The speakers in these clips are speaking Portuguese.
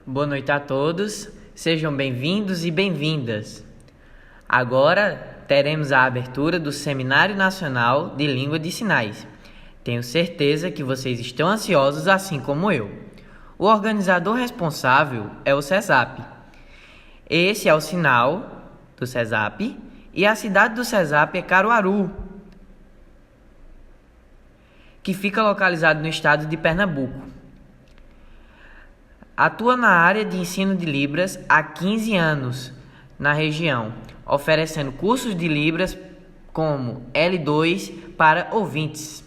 Boa noite a todos, sejam bem-vindos e bem-vindas. Agora teremos a abertura do Seminário Nacional de Língua de Sinais. Tenho certeza que vocês estão ansiosos assim como eu. O organizador responsável é o CESAP. Esse é o sinal do CESAP e a cidade do CESAP é Caruaru, que fica localizado no estado de Pernambuco. Atua na área de ensino de Libras há 15 anos na região, oferecendo cursos de Libras como L2 para ouvintes.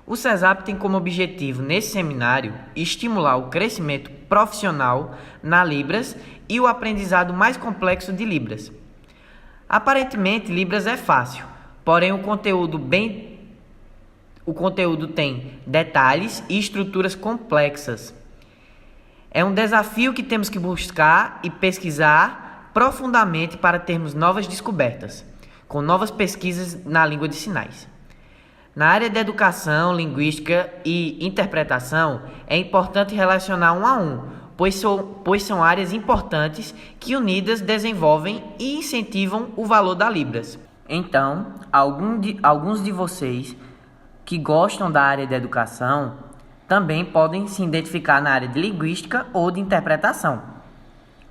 O CESAP tem como objetivo, nesse seminário, estimular o crescimento profissional na Libras e o aprendizado mais complexo de Libras. Aparentemente, Libras é fácil, porém o conteúdo tem detalhes e estruturas complexas. É um desafio que temos que buscar e pesquisar profundamente para termos novas descobertas, com novas pesquisas na língua de sinais. Na área de educação, linguística e interpretação, é importante relacionar um a um, pois são áreas importantes que unidas desenvolvem e incentivam o valor da Libras. Então, alguns de vocês que gostam da área de educação também podem se identificar na área de linguística ou de interpretação.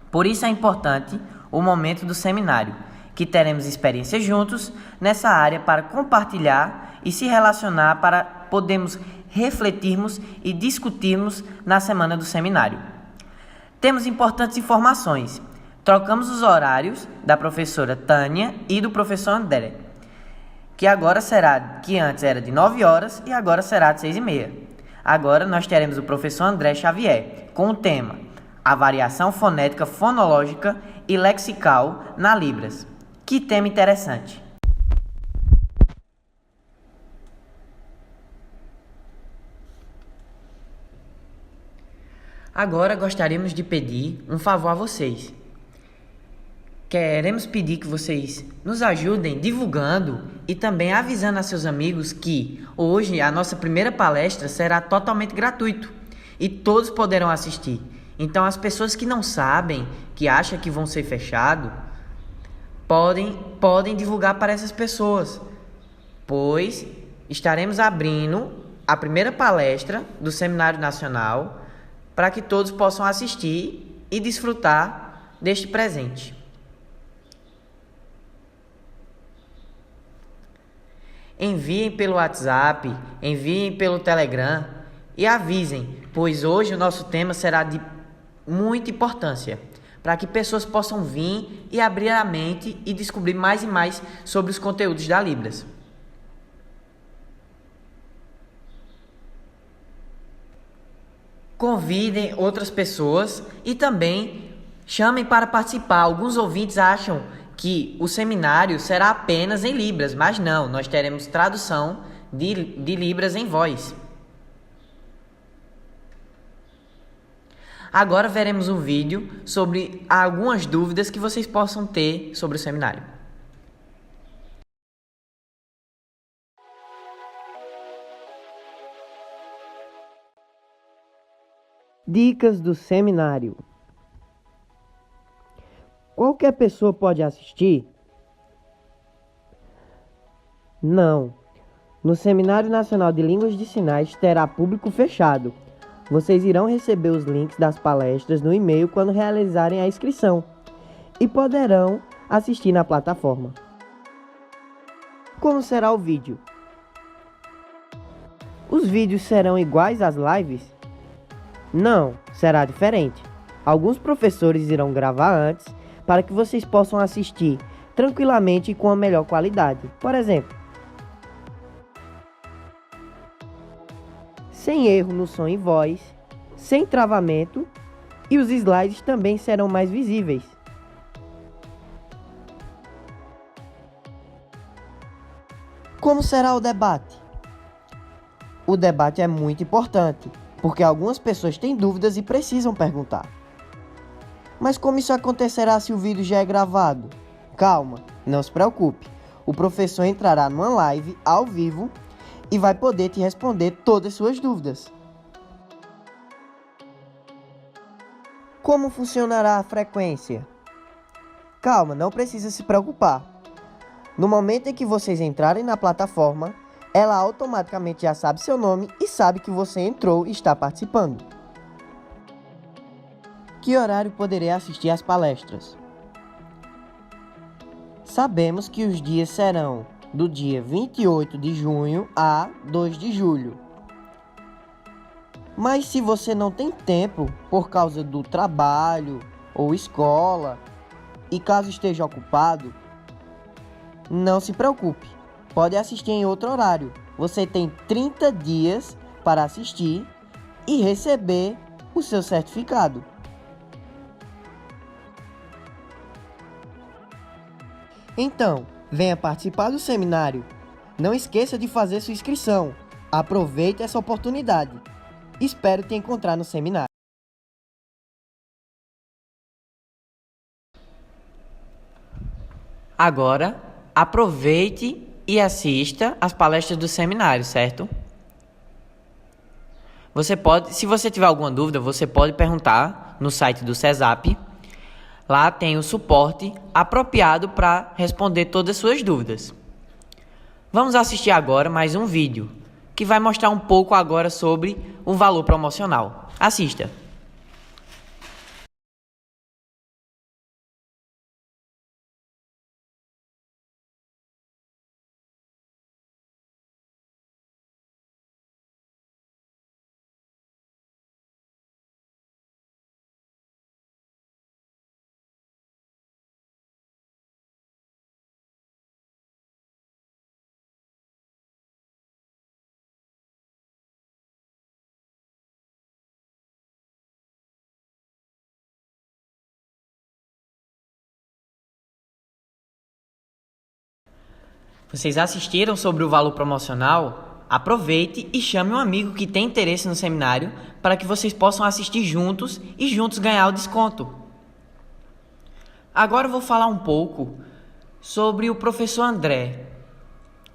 Por isso é importante o momento do seminário, que teremos experiências juntos nessa área para compartilhar e se relacionar para podermos refletirmos e discutirmos na semana do seminário. Temos importantes informações. Trocamos os horários da professora Tânia e do professor André, que antes era de 9 horas e agora será de 6h30. Agora nós teremos o professor André Xavier com o tema A Variação Fonética, Fonológica e Lexical na Libras. Que tema interessante! Agora gostaríamos de pedir um favor a vocês. Queremos pedir que vocês nos ajudem divulgando e também avisando a seus amigos que hoje a nossa primeira palestra será totalmente gratuito e todos poderão assistir. Então as pessoas que não sabem, que acham que vão ser fechados, podem divulgar para essas pessoas, pois estaremos abrindo a primeira palestra do Seminário Nacional para que todos possam assistir e desfrutar deste presente. Enviem pelo WhatsApp, enviem pelo Telegram e avisem, pois hoje o nosso tema será de muita importância, para que pessoas possam vir e abrir a mente e descobrir mais e mais sobre os conteúdos da Libras. Convidem outras pessoas e também chamem para participar. Alguns ouvintes acham que o seminário será apenas em Libras, mas não, nós teremos tradução de Libras em voz. Agora veremos um vídeo sobre algumas dúvidas que vocês possam ter sobre o seminário. Dicas do seminário. Qualquer pessoa pode assistir? Não. No Seminário Nacional de Línguas de Sinais terá público fechado. Vocês irão receber os links das palestras no e-mail quando realizarem a inscrição e poderão assistir na plataforma. Como será o vídeo? Os vídeos serão iguais às lives? Não, será diferente. Alguns professores irão gravar antes para que vocês possam assistir tranquilamente e com a melhor qualidade. Por exemplo, sem erro no som e voz, sem travamento, e os slides também serão mais visíveis. Como será o debate? O debate é muito importante, porque algumas pessoas têm dúvidas e precisam perguntar. Mas como isso acontecerá se o vídeo já é gravado? Calma, não se preocupe. O professor entrará numa live ao vivo e vai poder te responder todas as suas dúvidas. Como funcionará a frequência? Calma, não precisa se preocupar. No momento em que vocês entrarem na plataforma, ela automaticamente já sabe seu nome e sabe que você entrou e está participando. Que horário poderei assistir às palestras? Sabemos que os dias serão do dia 28 de junho a 2 de julho. Mas se você não tem tempo por causa do trabalho ou escola, e caso esteja ocupado, não se preocupe, pode assistir em outro horário. Você tem 30 dias para assistir e receber o seu certificado. Então, venha participar do seminário. Não esqueça de fazer sua inscrição. Aproveite essa oportunidade. Espero te encontrar no seminário. Agora, aproveite e assista às palestras do seminário, certo? Se você tiver alguma dúvida, você pode perguntar no site do CESAP. Lá tem o suporte apropriado para responder todas as suas dúvidas. Vamos assistir agora mais um vídeo, que vai mostrar um pouco agora sobre o valor promocional. Assista! Vocês assistiram sobre o valor promocional? Aproveite e chame um amigo que tem interesse no seminário para que vocês possam assistir juntos e juntos ganhar o desconto. Agora eu vou falar um pouco sobre o professor André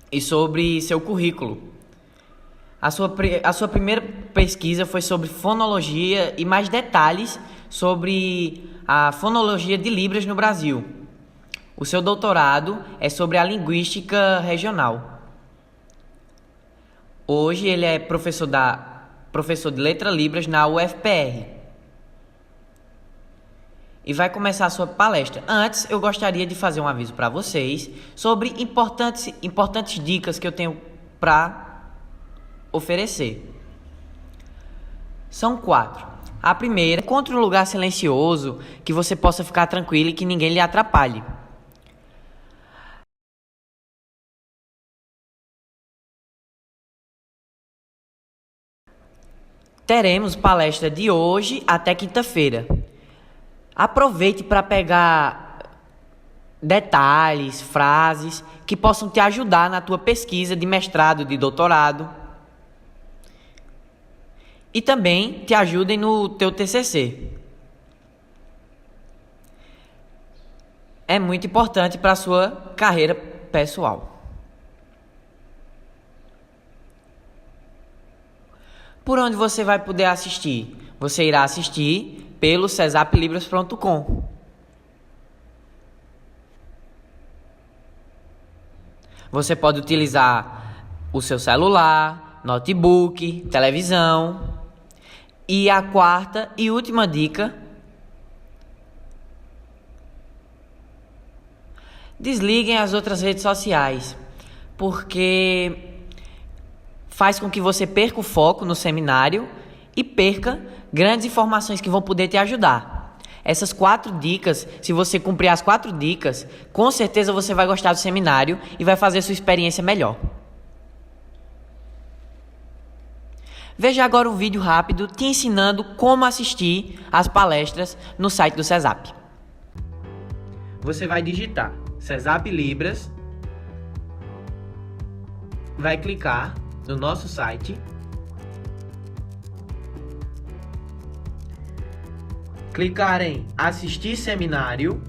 e sobre seu currículo. A sua primeira pesquisa foi sobre fonologia e mais detalhes sobre a fonologia de Libras no Brasil. O seu doutorado é sobre a linguística regional. Hoje ele é professor de Letra Libras na UFPR. E vai começar a sua palestra. Antes, eu gostaria de fazer um aviso para vocês sobre importantes dicas que eu tenho para oferecer. São 4. A primeira, encontre um lugar silencioso que você possa ficar tranquilo e que ninguém lhe atrapalhe. Teremos palestra de hoje até quinta-feira. Aproveite para pegar detalhes, frases que possam te ajudar na tua pesquisa de mestrado, de doutorado. E também te ajudem no teu TCC. É muito importante para a sua carreira pessoal. Por onde você vai poder assistir? Você irá assistir pelo cesaplibras.com. Você pode utilizar o seu celular, notebook, televisão. E a quarta e última dica: desliguem as outras redes sociais, porque faz com que você perca o foco no seminário e perca grandes informações que vão poder te ajudar. Essas 4 dicas, se você cumprir as 4 dicas, com certeza você vai gostar do seminário e vai fazer sua experiência melhor. Veja agora um vídeo rápido te ensinando como assistir às palestras no site do CESAP. Você vai digitar CESAP Libras, vai clicar no nosso site, clicar em assistir seminário,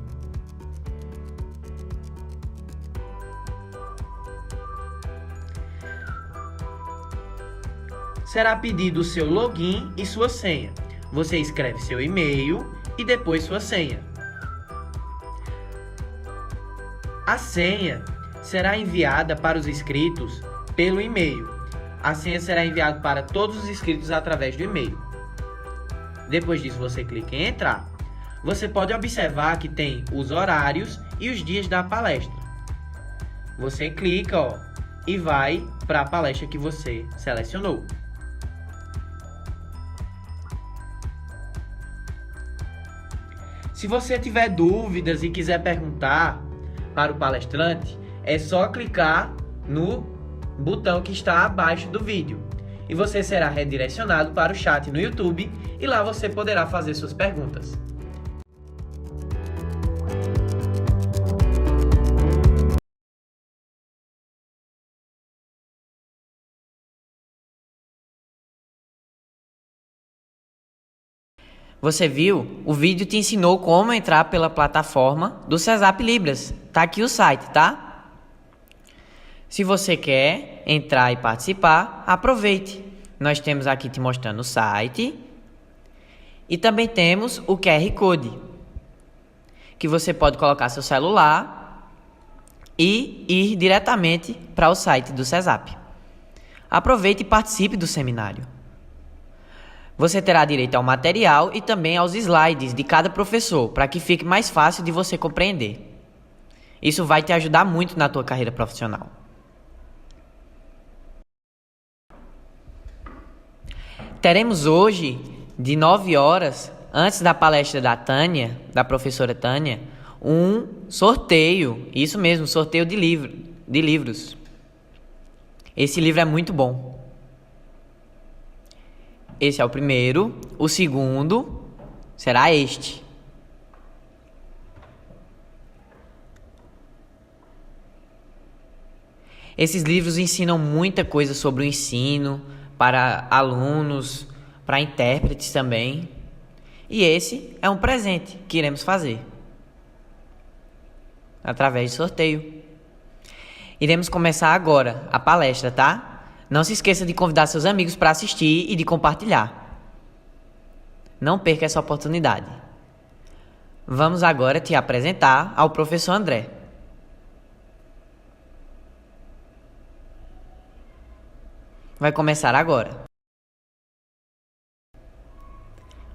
será pedido o seu login e sua senha. Você escreve seu e-mail e depois sua senha. A senha será enviada para os inscritos pelo e-mail. A senha será enviada para todos os inscritos através do e-mail. Depois disso, você clica em entrar. Você pode observar que tem os horários e os dias da palestra. Você clica, e vai para a palestra que você selecionou. Se você tiver dúvidas e quiser perguntar para o palestrante, é só clicar no botão que está abaixo do vídeo e você será redirecionado para o chat no YouTube e lá você poderá fazer suas perguntas. Você viu? O vídeo te ensinou como entrar pela plataforma do CESAP Libras. Tá aqui o site, tá? Se você quer entrar e participar, aproveite. Nós temos aqui te mostrando o site e também temos o QR Code, que você pode colocar seu celular e ir diretamente para o site do CESAP. Aproveite e participe do seminário. Você terá direito ao material e também aos slides de cada professor, para que fique mais fácil de você compreender. Isso vai te ajudar muito na tua carreira profissional. Teremos hoje, de 9 horas, antes da palestra da Tânia, da professora Tânia, um sorteio, isso mesmo, sorteio de livros. Esse livro é muito bom. Esse é o primeiro, o segundo será este. Esses livros ensinam muita coisa sobre o ensino, para alunos, para intérpretes também. E esse é um presente que iremos fazer através de sorteio. Iremos começar agora a palestra, tá? Não se esqueça de convidar seus amigos para assistir e de compartilhar. Não perca essa oportunidade. Vamos agora te apresentar ao professor André. Vai começar agora.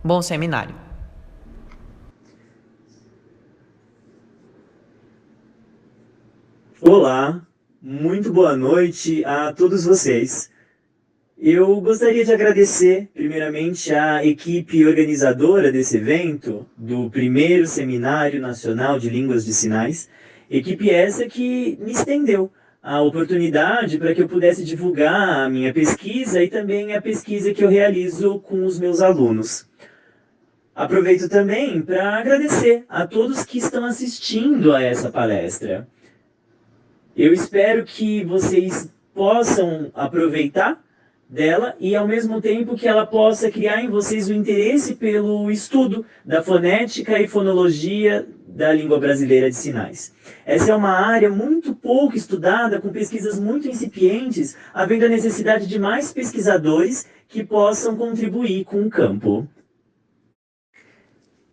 Bom seminário. Olá, muito boa noite a todos vocês. Eu gostaria de agradecer, primeiramente, à equipe organizadora desse evento, do primeiro Seminário Nacional de Línguas de Sinais, equipe essa que me estendeu a oportunidade para que eu pudesse divulgar a minha pesquisa e também a pesquisa que eu realizo com os meus alunos. Aproveito também para agradecer a todos que estão assistindo a essa palestra. Eu espero que vocês possam aproveitar dela e, ao mesmo tempo, que ela possa criar em vocês o interesse pelo estudo da fonética e fonologia da língua brasileira de sinais. Essa é uma área muito pouco estudada, com pesquisas muito incipientes, havendo a necessidade de mais pesquisadores que possam contribuir com o campo.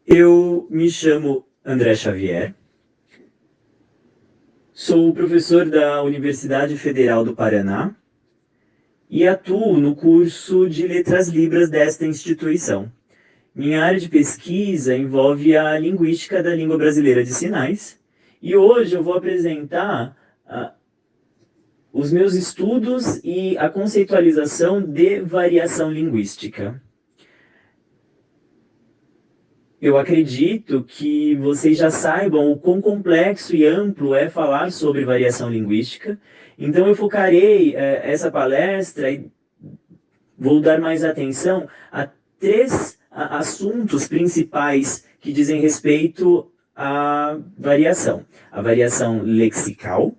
Eu me chamo André Xavier. Sou professor da Universidade Federal do Paraná e atuo no curso de Letras Libras desta instituição. Minha área de pesquisa envolve a linguística da língua brasileira de sinais e hoje eu vou apresentar os meus estudos e a conceitualização de variação linguística. Eu acredito que vocês já saibam o quão complexo e amplo é falar sobre variação linguística, então eu focarei essa palestra e vou dar mais atenção a 3 assuntos principais que dizem respeito à variação. A variação lexical,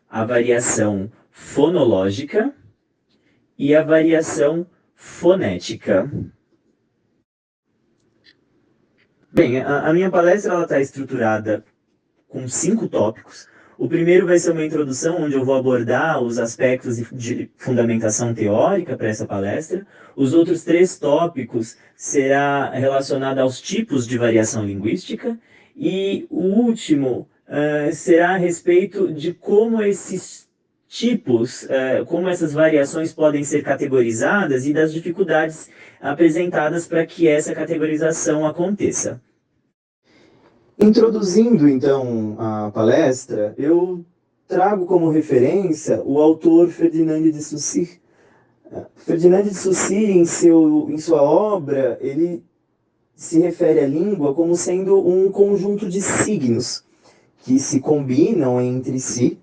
a variação fonológica e a variação fonética. Bem, a minha palestra está estruturada com 5 tópicos. O primeiro vai ser uma introdução, onde eu vou abordar os aspectos de fundamentação teórica para essa palestra. Os outros 3 tópicos será relacionado aos tipos de variação linguística. E o último será a respeito de como esses tipos, como essas variações podem ser categorizadas e das dificuldades apresentadas para que essa categorização aconteça. Introduzindo, então, a palestra, eu trago como referência o autor Ferdinand de Saussure. Ferdinand de Saussure, em sua obra, ele se refere à língua como sendo um conjunto de signos que se combinam entre si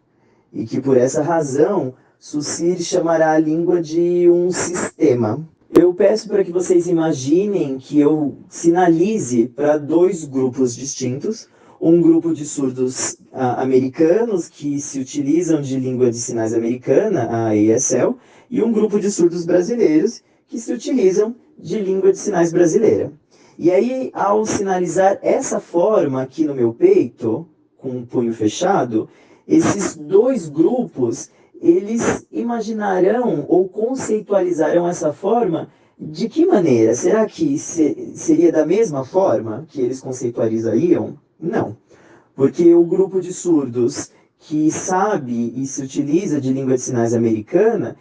e que, por essa razão, Saussure chamará a língua de um sistema. Eu peço para que vocês imaginem que eu sinalize para 2 grupos distintos, um grupo de surdos americanos que se utilizam de língua de sinais americana, a ESL, e um grupo de surdos brasileiros que se utilizam de língua de sinais brasileira. E aí, ao sinalizar essa forma aqui no meu peito, com o punho fechado, esses 2 grupos, eles imaginarão ou conceitualizarão essa forma de que maneira? Será que seria da mesma forma que eles conceitualizariam? Não. Porque o grupo de surdos que sabe e se utiliza de língua de sinais americana,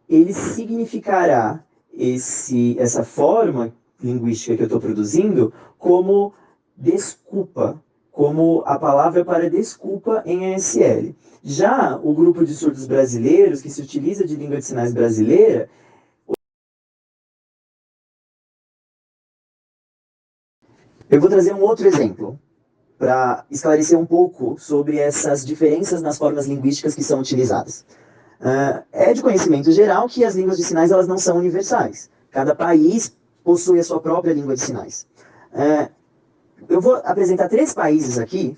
ele significará essa forma linguística que eu estou produzindo como desculpa, como a palavra para desculpa em ASL. Já o grupo de surdos brasileiros, que se utiliza de língua de sinais brasileira, eu vou trazer um outro exemplo para esclarecer um pouco sobre essas diferenças nas formas linguísticas que são utilizadas. É de conhecimento geral que as línguas de sinais elas não são universais. Cada país possui a sua própria língua de sinais. Eu vou apresentar 3 países aqui,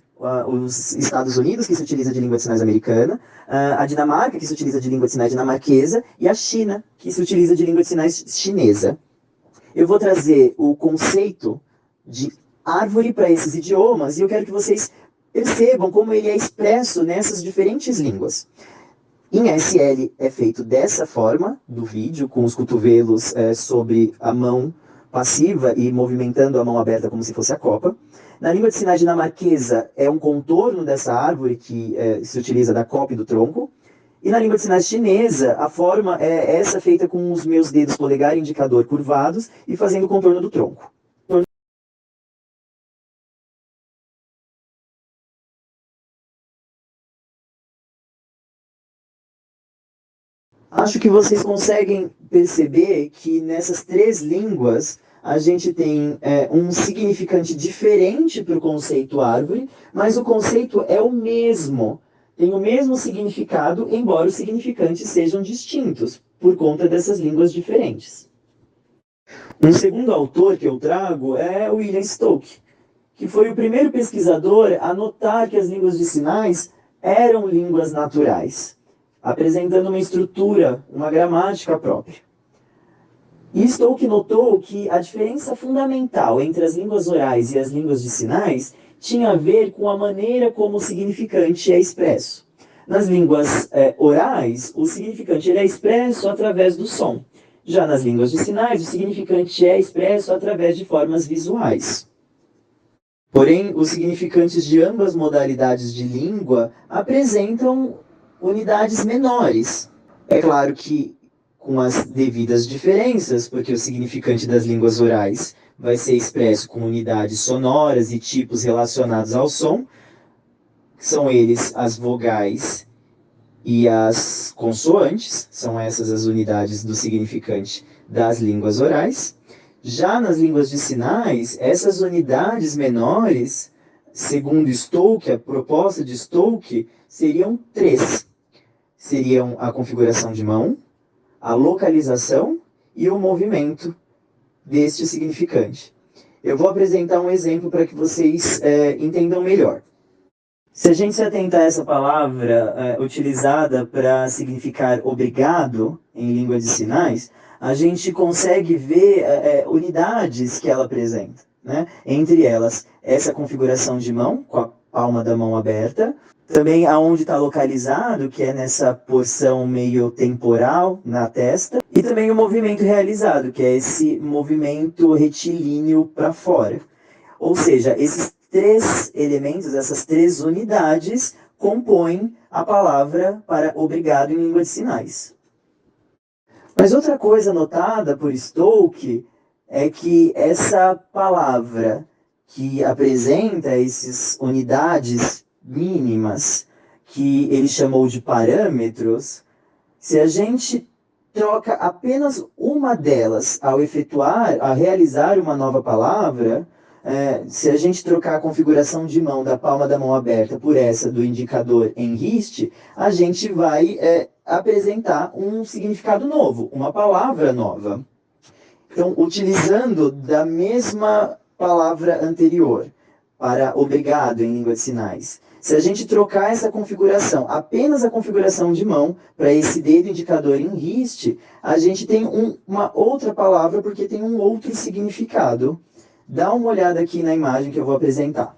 os Estados Unidos, que se utiliza de língua de sinais americana, a Dinamarca, que se utiliza de língua de sinais dinamarquesa, e a China, que se utiliza de língua de sinais chinesa. Eu vou trazer o conceito de árvore para esses idiomas, e eu quero que vocês percebam como ele é expresso nessas diferentes línguas. Em ASL é feito dessa forma, do vídeo, com os cotovelos sobre a mão passiva e movimentando a mão aberta como se fosse a copa. Na língua de sinais dinamarquesa é um contorno dessa árvore que se utiliza da copa e do tronco. E na língua de sinais chinesa, a forma é essa feita com os meus dedos polegar e indicador curvados e fazendo o contorno do tronco. Acho que vocês conseguem perceber que nessas 3 línguas a gente tem um significante diferente para o conceito árvore, mas o conceito é o mesmo. Tem o mesmo significado, embora os significantes sejam distintos, por conta dessas línguas diferentes. Um segundo autor que eu trago é William Stoke, que foi o primeiro pesquisador a notar que as línguas de sinais eram línguas naturais, apresentando uma estrutura, uma gramática própria. E Stoke notou que a diferença fundamental entre as línguas orais e as línguas de sinais tinha a ver com a maneira como o significante é expresso. Nas línguas orais, o significante ele é expresso através do som. Já nas línguas de sinais, o significante é expresso através de formas visuais. Porém, os significantes de ambas modalidades de língua apresentam unidades menores. É claro que com as devidas diferenças, porque o significante das línguas orais vai ser expresso com unidades sonoras e tipos relacionados ao som. São eles as vogais e as consoantes, são essas as unidades do significante das línguas orais. Já nas línguas de sinais, essas unidades menores, segundo Stoke, a proposta de Stoke, seriam 3. Seriam a configuração de mão, a localização e o movimento deste significante. Eu vou apresentar um exemplo para que vocês entendam melhor. Se a gente se atentar a essa palavra utilizada para significar obrigado em língua de sinais, a gente consegue ver unidades que ela apresenta, né? Entre elas, essa configuração de mão, com a palma da mão aberta, Também aonde está localizado, que é nessa porção meio temporal na testa. E também o movimento realizado, que é esse movimento retilíneo para fora. Ou seja, esses 3 elementos, essas 3 unidades, compõem a palavra para obrigado em língua de sinais. Mas outra coisa notada por Stoke é que essa palavra que apresenta essas unidades mínimas, que ele chamou de parâmetros, se a gente troca apenas uma delas ao realizar uma nova palavra, se a gente trocar a configuração de mão da palma da mão aberta por essa do indicador em riste, a gente vai apresentar um significado novo, uma palavra nova. Então, utilizando da mesma palavra anterior para obrigado em língua de sinais. Se a gente trocar essa configuração, apenas a configuração de mão, para esse dedo indicador em riste, a gente tem uma outra palavra porque tem um outro significado. Dá uma olhada aqui na imagem que eu vou apresentar.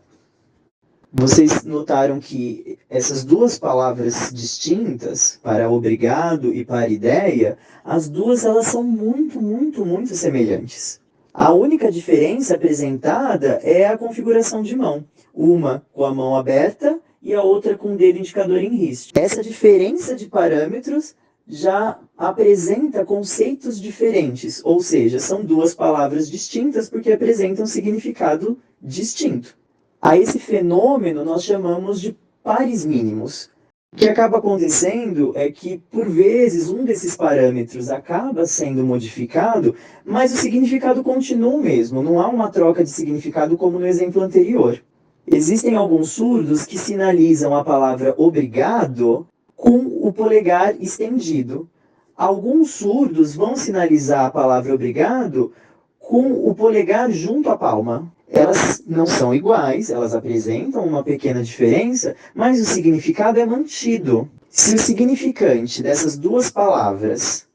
Vocês notaram que essas 2 palavras distintas, para obrigado e para ideia, as duas elas são muito, muito, muito semelhantes. A única diferença apresentada é a configuração de mão. Uma com a mão aberta e a outra com o dedo indicador em riste. Essa diferença de parâmetros já apresenta conceitos diferentes, ou seja, são 2 palavras distintas porque apresentam significado distinto. A esse fenômeno nós chamamos de pares mínimos. O que acaba acontecendo é que, por vezes, um desses parâmetros acaba sendo modificado, mas o significado continua o mesmo, não há uma troca de significado como no exemplo anterior. Existem alguns surdos que sinalizam a palavra obrigado com o polegar estendido. Alguns surdos vão sinalizar a palavra obrigado com o polegar junto à palma. Elas não são iguais, elas apresentam uma pequena diferença, mas o significado é mantido. Se o significante dessas 2 palavras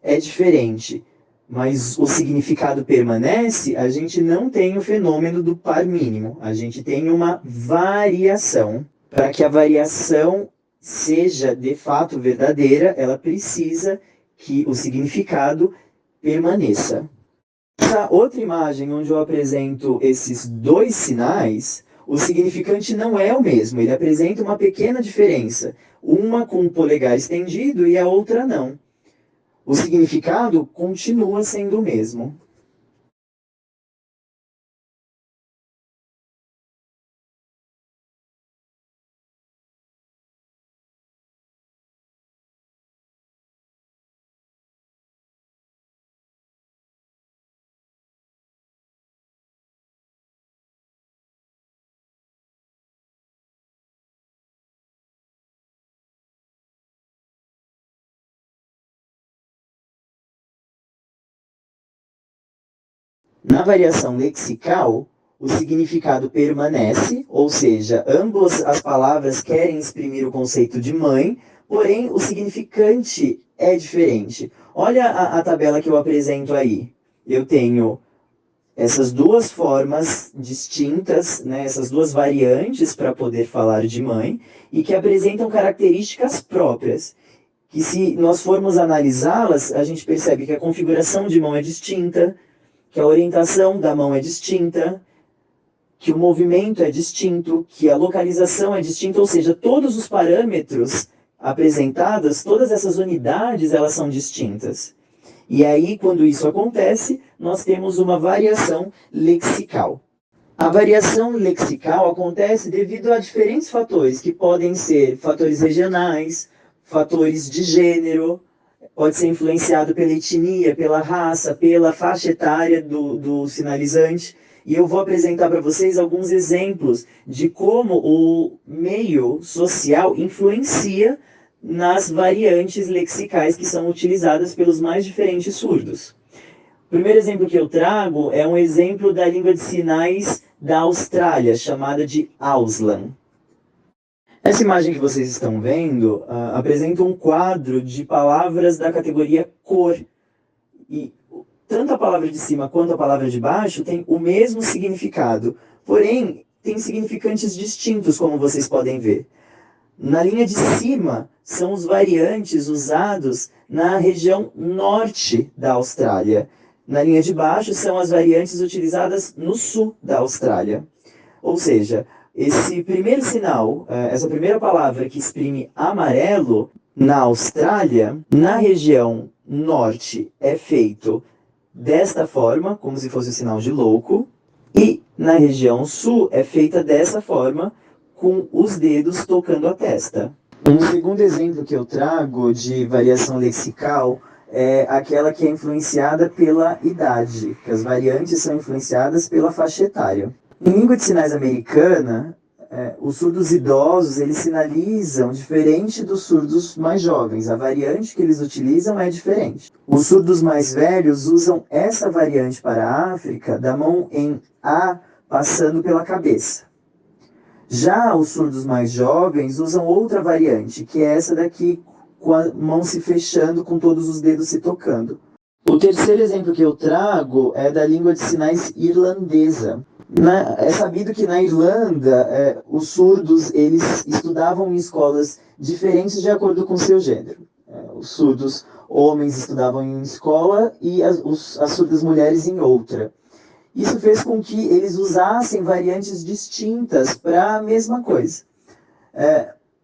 é diferente, mas o significado permanece, a gente não tem o fenômeno do par mínimo. A gente tem uma variação. Para que a variação seja de fato verdadeira, ela precisa que o significado permaneça. Essa outra imagem, onde eu apresento esses 2 sinais, o significante não é o mesmo, ele apresenta uma pequena diferença. Uma com o polegar estendido e a outra não. O significado continua sendo o mesmo. Na variação lexical, o significado permanece, ou seja, ambas as palavras querem exprimir o conceito de mãe, porém o significante é diferente. Olha a tabela que eu apresento aí. Eu tenho essas 2 formas distintas, né, essas 2 variantes para poder falar de mãe, e que apresentam características próprias. Que se nós formos analisá-las, a gente percebe que a configuração de mão é distinta, que a orientação da mão é distinta, que o movimento é distinto, que a localização é distinta, ou seja, todos os parâmetros apresentados, todas essas unidades, elas são distintas. E aí, quando isso acontece, nós temos uma variação lexical. A variação lexical acontece devido a diferentes fatores, que podem ser fatores regionais, fatores de gênero, pode ser influenciado pela etnia, pela raça, pela faixa etária do sinalizante. E eu vou apresentar para vocês alguns exemplos de como o meio social influencia nas variantes lexicais que são utilizadas pelos mais diferentes surdos. O primeiro exemplo que eu trago é um exemplo da língua de sinais da Austrália, chamada de Auslan. Essa imagem que vocês estão vendo apresenta um quadro de palavras da categoria cor. E tanto a palavra de cima quanto a palavra de baixo tem o mesmo significado, porém tem significantes distintos, como vocês podem ver. Na linha de cima são os variantes usados na região norte da Austrália. Na linha de baixo são as variantes utilizadas no sul da Austrália. Ou seja, esse primeiro sinal, essa primeira palavra que exprime amarelo, na Austrália, na região norte é feito desta forma, como se fosse o sinal de louco, e na região sul é feita dessa forma, com os dedos tocando a testa. Um segundo exemplo que eu trago de variação lexical é aquela que é influenciada pela idade, que as variantes são influenciadas pela faixa etária. Em língua de sinais americana, os surdos idosos eles sinalizam diferente dos surdos mais jovens. A variante que eles utilizam é diferente. Os surdos mais velhos usam essa variante para a África da mão em A passando pela cabeça. Já os surdos mais jovens usam outra variante, que é essa daqui, com a mão se fechando, com todos os dedos se tocando. O terceiro exemplo que eu trago é da língua de sinais irlandesa. É sabido que na Irlanda, os surdos eles estudavam em escolas diferentes de acordo com seu gênero. Os surdos homens estudavam em uma escola e as surdas mulheres em outra. Isso fez com que eles usassem variantes distintas para a mesma coisa.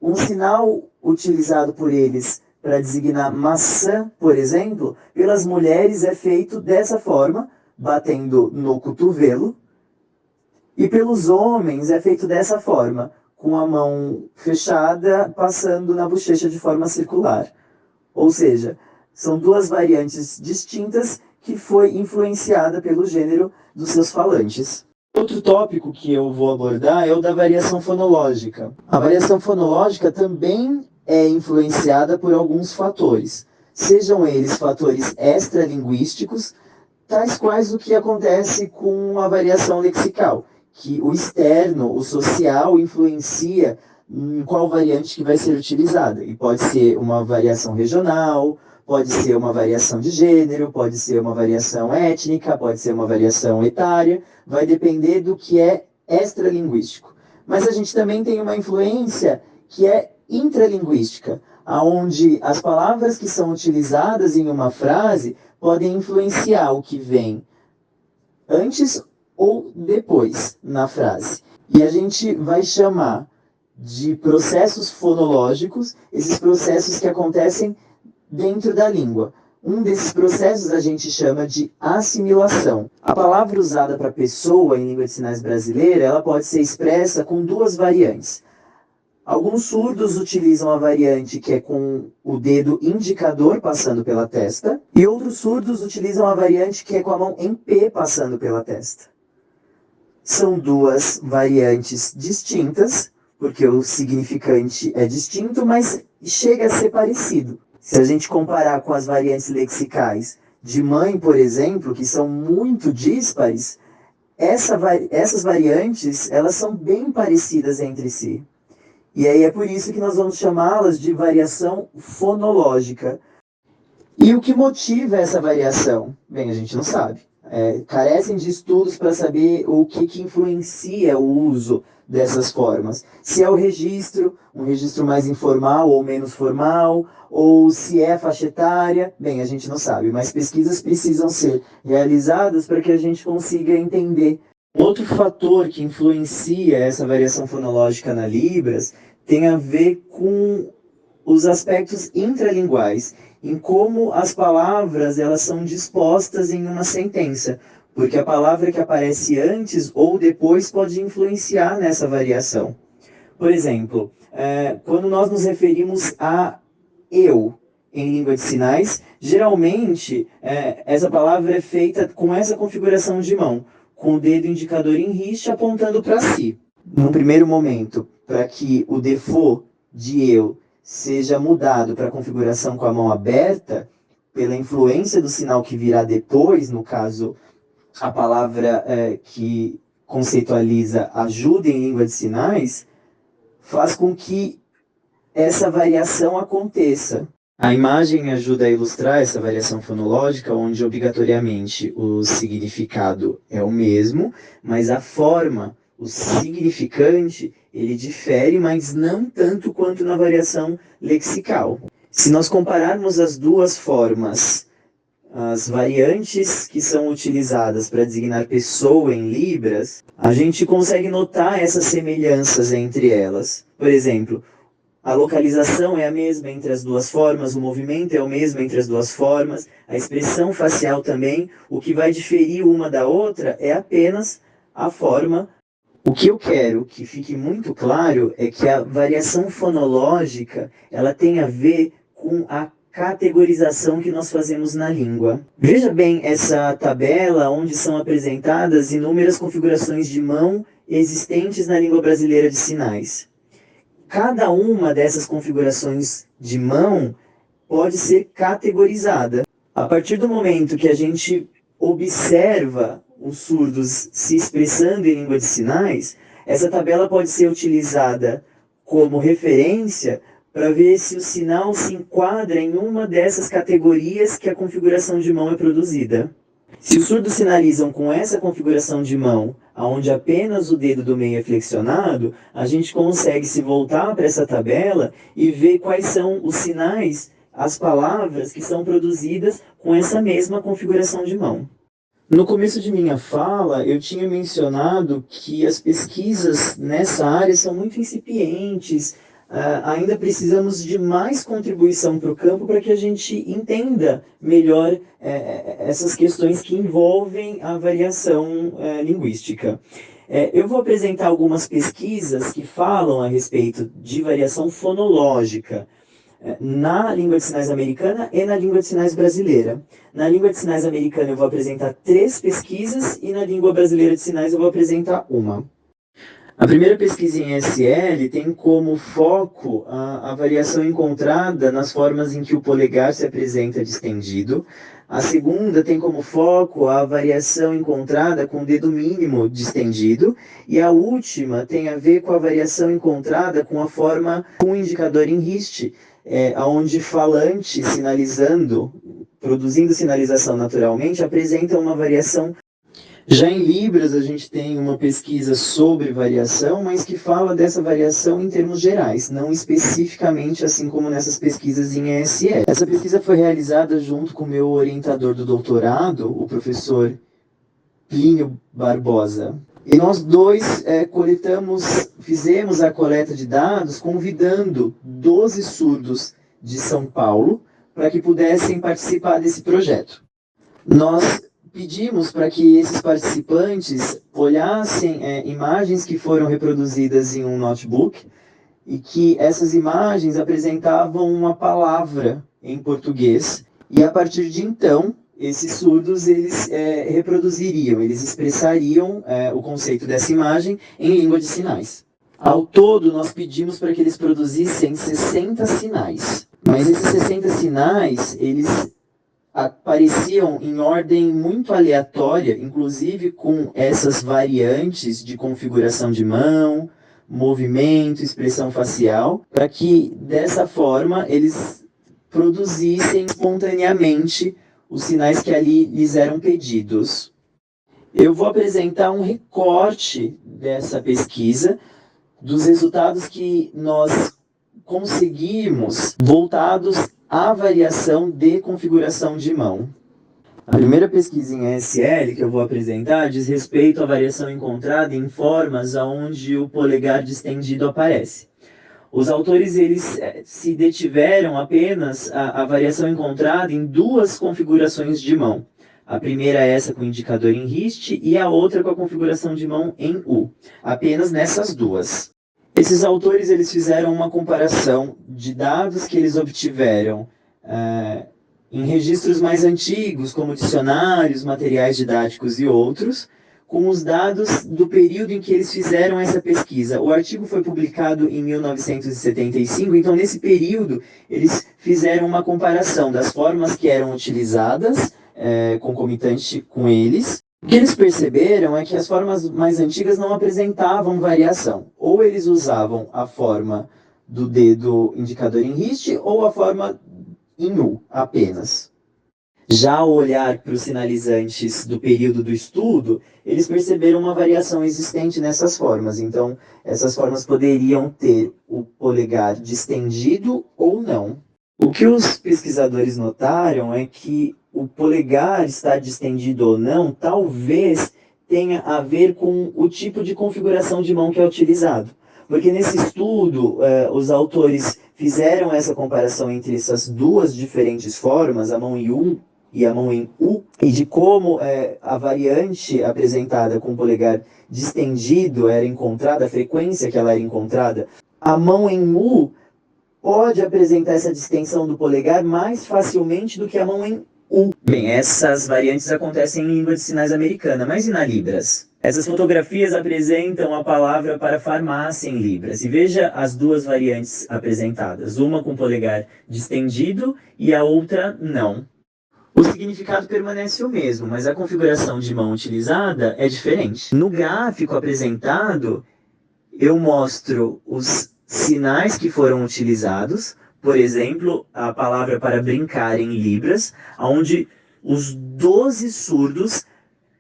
Um sinal utilizado por eles para designar maçã, por exemplo, pelas mulheres é feito dessa forma, batendo no cotovelo, e pelos homens é feito dessa forma, com a mão fechada, passando na bochecha de forma circular. Ou seja, são duas variantes distintas que foi influenciada pelo gênero dos seus falantes. Outro tópico que eu vou abordar é o da variação fonológica. A variação fonológica também é influenciada por alguns fatores, sejam eles fatores extralinguísticos, tais quais o que acontece com a variação lexical, que o externo, o social, influencia em qual variante que vai ser utilizada. E pode ser uma variação regional, pode ser uma variação de gênero, pode ser uma variação étnica, pode ser uma variação etária, vai depender do que é extralinguístico. Mas a gente também tem uma influência que é intralinguística, onde as palavras que são utilizadas em uma frase podem influenciar o que vem antes ou depois na frase. E a gente vai chamar de processos fonológicos esses processos que acontecem dentro da língua. Um desses processos a gente chama de assimilação. A palavra usada para pessoa em língua de sinais brasileira, ela pode ser expressa com duas variantes. Alguns surdos utilizam a variante que é com o dedo indicador passando pela testa, e outros surdos utilizam a variante que é com a mão em P passando pela testa. São duas variantes distintas, porque o significante é distinto, mas chega a ser parecido. Se a gente comparar com as variantes lexicais de mãe, por exemplo, que são muito díspares, essas variantes elas são bem parecidas entre si. E aí é por isso que nós vamos chamá-las de variação fonológica. E o que motiva essa variação? Bem, a gente não sabe. Carecem de estudos para saber o que influencia o uso dessas formas. Se é o registro, um registro mais informal ou menos formal, ou se é a faixa etária, bem, a gente não sabe, mas pesquisas precisam ser realizadas para que a gente consiga entender. Outro fator que influencia essa variação fonológica na Libras tem a ver com os aspectos intralinguais, em como as palavras elas são dispostas em uma sentença, porque a palavra que aparece antes ou depois pode influenciar nessa variação. Por exemplo, quando nós nos referimos a eu em língua de sinais, geralmente essa palavra é feita com essa configuração de mão, com o dedo indicador em riste apontando para si. No primeiro momento, para que o default de eu seja mudado para a configuração com a mão aberta, pela influência do sinal que virá depois, no caso, a palavra que conceitualiza ajuda em língua de sinais, faz com que essa variação aconteça. A imagem ajuda a ilustrar essa variação fonológica, onde obrigatoriamente o significado é o mesmo, mas a forma o significante, ele difere, mas não tanto quanto na variação lexical. Se nós compararmos as duas formas, as variantes que são utilizadas para designar pessoa em Libras, a gente consegue notar essas semelhanças entre elas. Por exemplo, a localização é a mesma entre as duas formas, o movimento é o mesmo entre as duas formas, a expressão facial também. O que vai diferir uma da outra é apenas a forma. O que eu quero que fique muito claro é que a variação fonológica, ela tem a ver com a categorização que nós fazemos na língua. Veja bem essa tabela onde são apresentadas inúmeras configurações de mão existentes na língua brasileira de sinais. Cada uma dessas configurações de mão pode ser categorizada. A partir do momento que a gente observa os surdos se expressando em língua de sinais, essa tabela pode ser utilizada como referência para ver se o sinal se enquadra em uma dessas categorias que a configuração de mão é produzida. Se os surdos sinalizam com essa configuração de mão, onde apenas o dedo do meio é flexionado, a gente consegue se voltar para essa tabela e ver quais são os sinais, as palavras que são produzidas com essa mesma configuração de mão. No começo de minha fala, eu tinha mencionado que as pesquisas nessa área são muito incipientes. Ainda precisamos de mais contribuição para o campo para que a gente entenda melhor essas questões que envolvem a variação linguística. Eu vou apresentar algumas pesquisas que falam a respeito de variação fonológica na língua de sinais americana e na língua de sinais brasileira. Na língua de sinais americana eu vou apresentar 3 pesquisas e na língua brasileira de sinais eu vou apresentar uma. A primeira pesquisa em SL tem como foco a variação encontrada nas formas em que o polegar se apresenta distendido. A segunda tem como foco a variação encontrada com o dedo mínimo distendido. E a última tem a ver com a variação encontrada com a forma com o indicador em riste, onde falante sinalizando, produzindo sinalização naturalmente, apresenta uma variação. Já em Libras, a gente tem uma pesquisa sobre variação, mas que fala dessa variação em termos gerais, não especificamente assim como nessas pesquisas em ESL. Essa pesquisa foi realizada junto com o meu orientador do doutorado, o professor Plínio Barbosa. E nós dois fizemos a coleta de dados convidando 12 surdos de São Paulo para que pudessem participar desse projeto. Nós pedimos para que esses participantes olhassem imagens que foram reproduzidas em um notebook e que essas imagens apresentavam uma palavra em português. E a partir de então, esses surdos eles reproduziriam, eles expressariam o conceito dessa imagem em língua de sinais. Ao todo, nós pedimos para que eles produzissem 60 sinais. Mas esses 60 sinais, eles apareciam em ordem muito aleatória, inclusive com essas variantes de configuração de mão, movimento, expressão facial, para que dessa forma eles produzissem espontaneamente os sinais que ali lhes eram pedidos. Eu vou apresentar um recorte dessa pesquisa, dos resultados que nós conseguimos voltados à variação de configuração de mão. A primeira pesquisa em ESL que eu vou apresentar diz respeito à variação encontrada em formas onde o polegar distendido aparece. Os autores eles se detiveram apenas a variação encontrada em 2 configurações de mão. A primeira é essa com o indicador em riste e a outra com a configuração de mão em U. Apenas nessas 2. Esses autores eles fizeram uma comparação de dados que eles obtiveram em registros mais antigos, como dicionários, materiais didáticos e outros, com os dados do período em que eles fizeram essa pesquisa. O artigo foi publicado em 1975, então nesse período eles fizeram uma comparação das formas que eram utilizadas concomitante com eles. O que eles perceberam é que as formas mais antigas não apresentavam variação. Ou eles usavam a forma do dedo indicador em riste ou a forma em U apenas. Já ao olhar para os sinalizantes do período do estudo, eles perceberam uma variação existente nessas formas. Então, essas formas poderiam ter o polegar distendido ou não. O que os pesquisadores notaram é que o polegar estar distendido ou não talvez tenha a ver com o tipo de configuração de mão que é utilizado. Porque nesse estudo, os autores fizeram essa comparação entre essas duas diferentes formas, a mão em U e a mão em U, e de como a variante apresentada com o polegar distendido era encontrada, a frequência que ela era encontrada. A mão em U pode apresentar essa distensão do polegar mais facilmente do que a mão em U. Bem, essas variantes acontecem em língua de sinais americana, mas e na Libras? Essas fotografias apresentam a palavra para farmácia em Libras. E veja as duas variantes apresentadas, uma com polegar distendido e a outra não. O significado permanece o mesmo, mas a configuração de mão utilizada é diferente. No gráfico apresentado, eu mostro os sinais que foram utilizados, por exemplo, a palavra para brincar em Libras, onde os 12 surdos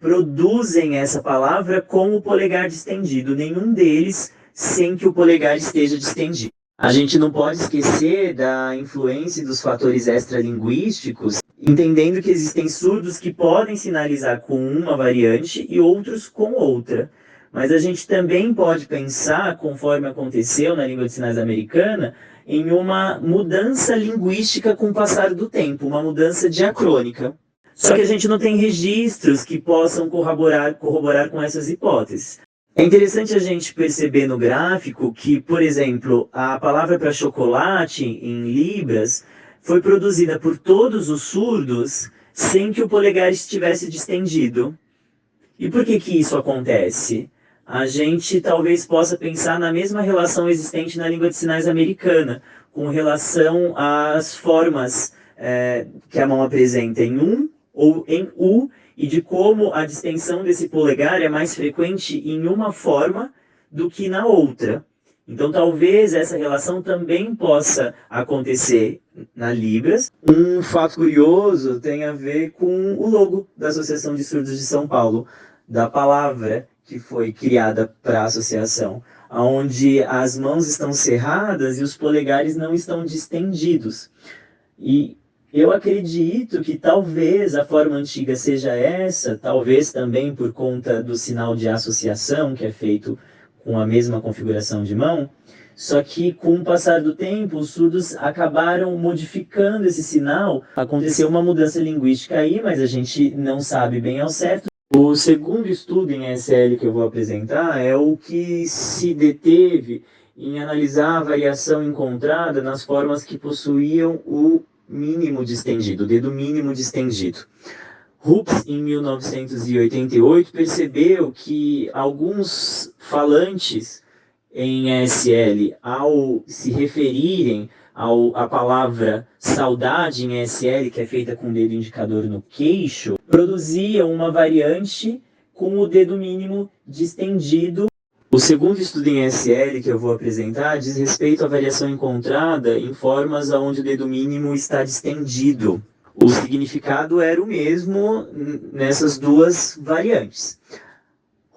produzem essa palavra com o polegar distendido, nenhum deles sem que o polegar esteja distendido. A gente não pode esquecer da influência dos fatores extralinguísticos, entendendo que existem surdos que podem sinalizar com uma variante e outros com outra. Mas a gente também pode pensar, conforme aconteceu na língua de sinais americana, em uma mudança linguística com o passar do tempo, uma mudança diacrônica. Só que a gente não tem registros que possam corroborar com essas hipóteses. É interessante a gente perceber no gráfico que, por exemplo, a palavra para chocolate em Libras foi produzida por todos os surdos sem que o polegar estivesse distendido. E por que isso acontece? A gente talvez possa pensar na mesma relação existente na língua de sinais americana, com relação às formas que a mão apresenta em ou em U, e de como a distensão desse polegar é mais frequente em uma forma do que na outra. Então, talvez essa relação também possa acontecer na Libras. Um fato curioso tem a ver com o logo da Associação de Surdos de São Paulo, da palavra que foi criada para a associação, onde as mãos estão cerradas e os polegares não estão distendidos. E eu acredito que talvez a forma antiga seja essa, talvez também por conta do sinal de associação, que é feito com a mesma configuração de mão, só que com o passar do tempo, os surdos acabaram modificando esse sinal. Aconteceu uma mudança linguística aí, mas a gente não sabe bem ao certo. O segundo estudo em SL que eu vou apresentar é o que se deteve em analisar a variação encontrada nas formas que possuíam o mínimo distendido, o dedo mínimo distendido. Hoops, em 1988, percebeu que alguns falantes em SL, ao se referirem à palavra saudade em SL, que é feita com o dedo indicador no queixo, produziam uma variante com o dedo mínimo distendido. O segundo estudo em SL que eu vou apresentar diz respeito à variação encontrada em formas onde o dedo mínimo está distendido. O significado era o mesmo nessas duas variantes.